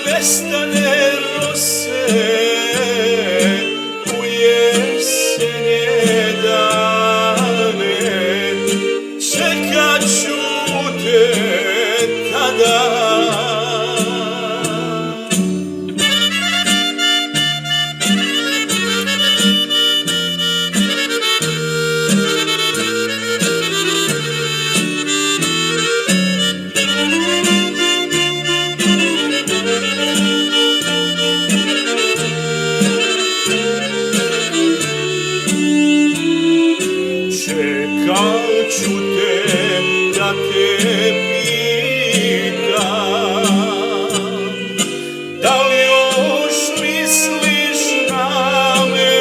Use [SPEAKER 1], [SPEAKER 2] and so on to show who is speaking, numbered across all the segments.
[SPEAKER 1] Nestane rose u jesene dane, čekat ću te tada. Čekat ću te da te pitam, da li još misliš na me,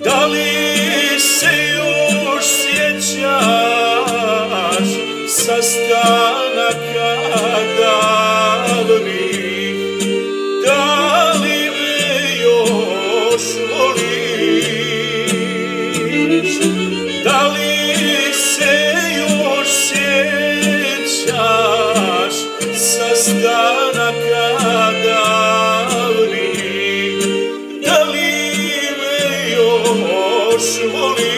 [SPEAKER 1] da li se još sjećaš sastanaka davnih, da li me još voliš. Da li se još sjećaš sastanaka davnih, da li me još voliš?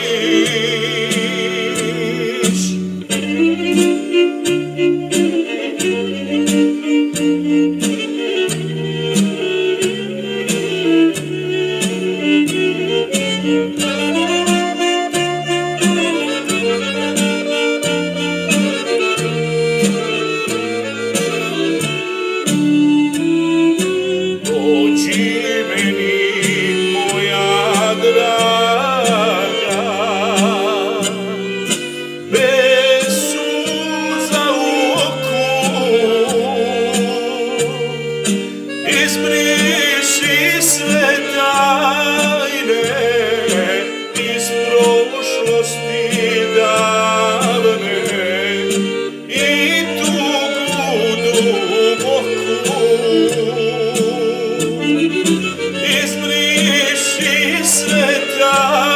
[SPEAKER 1] Izbriši sve tajne iz prošlosti davne i tugu duboku. Izbriši sve tajne